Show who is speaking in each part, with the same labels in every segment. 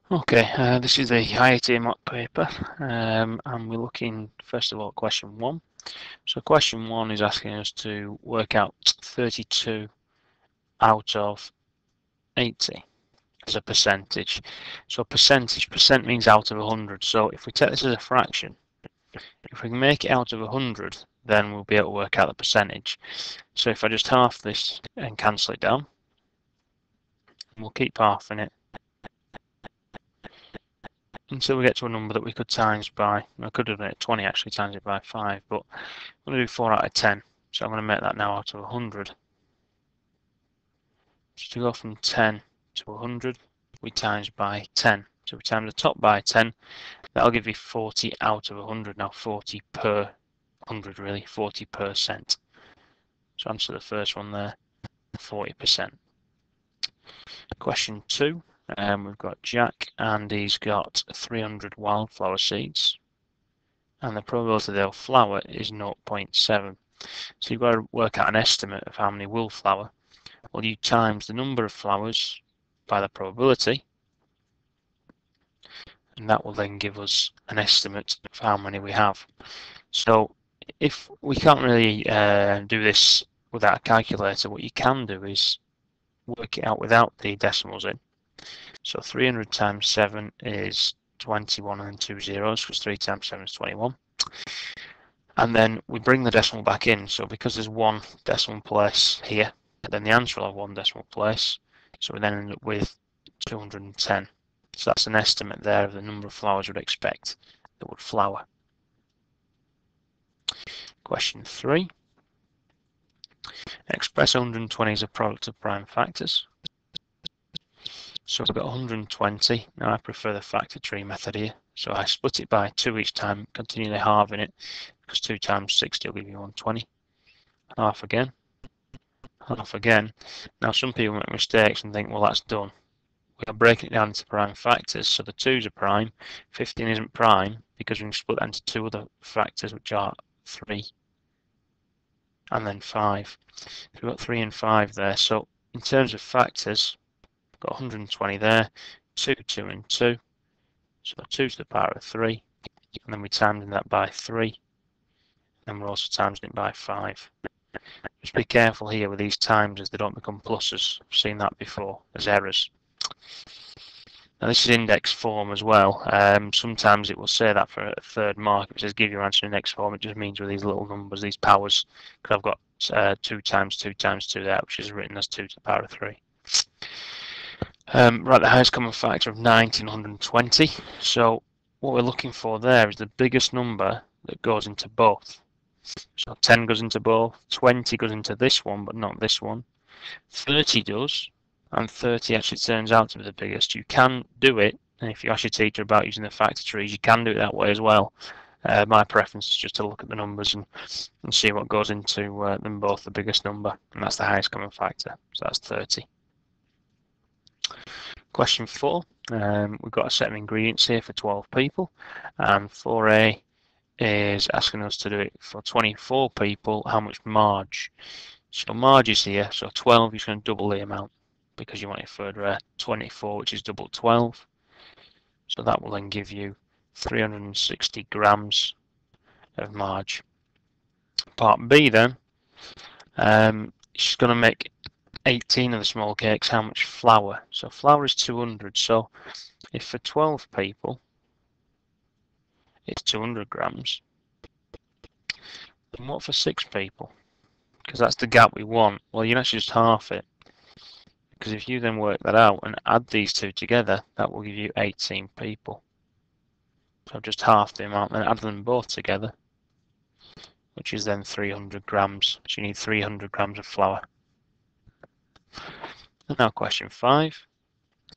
Speaker 1: Okay, this is a IAT mock paper, and we're looking first of all at question 1. So question 1 is asking us to work out 32 out of 80 as a percentage. So percent means out of 100. So if we take this as a fraction, if we can make it out of 100, then we'll be able to work out the percentage. So if I just half this and cancel it down, we'll keep halving it until we get to a number that we could times by, I could have done it 20 actually, times it by 5, but I'm going to do 4 out of 10, so I'm going to make that now out of 100. So to go from 10 to 100, we times by 10. So we times the top by 10, that'll give you 40 out of 100. Now 40 per 100 really, 40%. So answer the first one there, 40%. Question 2. We've got Jack and he's got 300 wildflower seeds and the probability they'll flower is 0.7. So you've got to work out an estimate of how many will flower. Well, you times the number of flowers by the probability and that will then give us an estimate of how many we have. So if we can't really do this without a calculator, what you can do is work it out without the decimals in. So 300 times 7 is 21 and 2 zeros, because 3 times 7 is 21. And then we bring the decimal back in. So because there's one decimal place here, then the answer will have one decimal place. So we then end up with 210. So that's an estimate there of the number of flowers we'd expect that would flower. Question 3. Express 120 as a product of prime factors. So we've got 120. Now I prefer the factor tree method here. So I split it by 2 each time, continually halving it, because 2 times 60 will give you 120. Half again. Half again. Now some people make mistakes and think, well, that's done. We are breaking it down into prime factors. So the 2's are prime. 15 isn't prime because we can split that into 2 other factors, which are 3 and then 5. So we've got 3 and 5 there. So in terms of factors, got 120 there, 2, 2 and 2, so 2 to the power of 3, and then we times that by 3, and we're also timesing it by 5. Just be careful here with these times as they don't become pluses. I've seen that before as errors. Now this is index form as well. Sometimes it will say that for a third mark. If it says give your answer in index form, it just means with these little numbers, these powers, because I've got 2 times 2 times 2 there, which is written as 2 to the power of 3. Right, the highest common factor of 90 and 120. So what we're looking for there is the biggest number that goes into both. So 10 goes into both, 20 goes into this one, but not this one. 30 does, and 30 actually turns out to be the biggest. You can do it, and if you ask your teacher about using the factor trees, you can do it that way as well. My preference is just to look at the numbers and see what goes into them both, the biggest number, and that's the highest common factor, so that's 30. Question 4, we've got a set of ingredients here for 12 people, and 4A is asking us to do it for 24 people, how much marge. So marge is here, so 12 is going to double the amount because you want it third rare, 24 which is double 12. So that will then give you 360 grams of marge. Part B then, she's going to make 18 of the small cakes, how much flour? So flour is 200, so if for 12 people it's 200 grams, then what for 6 people? Because that's the gap we want. Well, you can actually just half it, because if you then work that out and add these two together, that will give you 18 people. So I've just halved the amount and add them both together, which is then 300 grams. So you need 300 grams of flour. And now question 5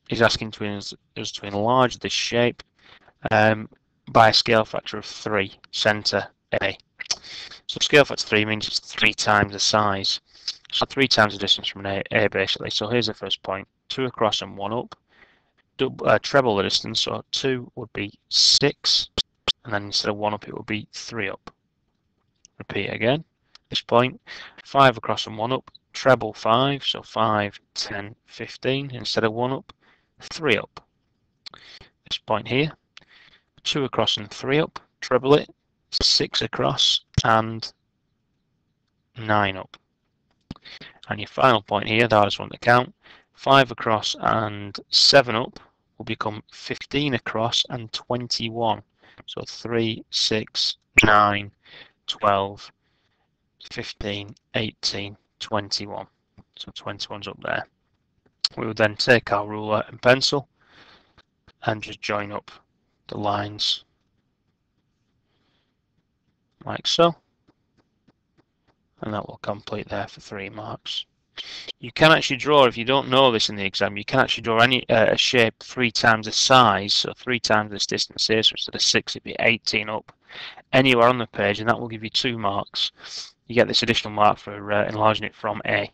Speaker 1: is asking us to enlarge this shape by a scale factor of 3, centre A. So scale factor 3 means it's 3 times the size. So 3 times the distance from an A basically. So here's the first point, 2 across and 1 up. Treble the distance, so 2 would be 6, and then instead of 1 up it would be 3 up. Repeat again, this point, 5 across and 1 up, treble 5, so 5, 10, 15, instead of 1 up, 3 up. point here, 2 across and 3 up, treble it, 6 across and 9 up. And your final point here, the hardest one to count, 5 across and 7 up will become 15 across and 21. So 3, 6, 9, 12, 15, 18, 21. So 21's up there. We will then take our ruler and pencil and just join up the lines like so. And that will complete there for 3 marks. You can actually draw, if you don't know this in the exam, you can actually draw any a shape 3 times the size, so 3 times this distance here, so instead of 6 it'd be 18 up, anywhere on the page, and that will give you 2 marks. You get this additional mark for enlarging it from A.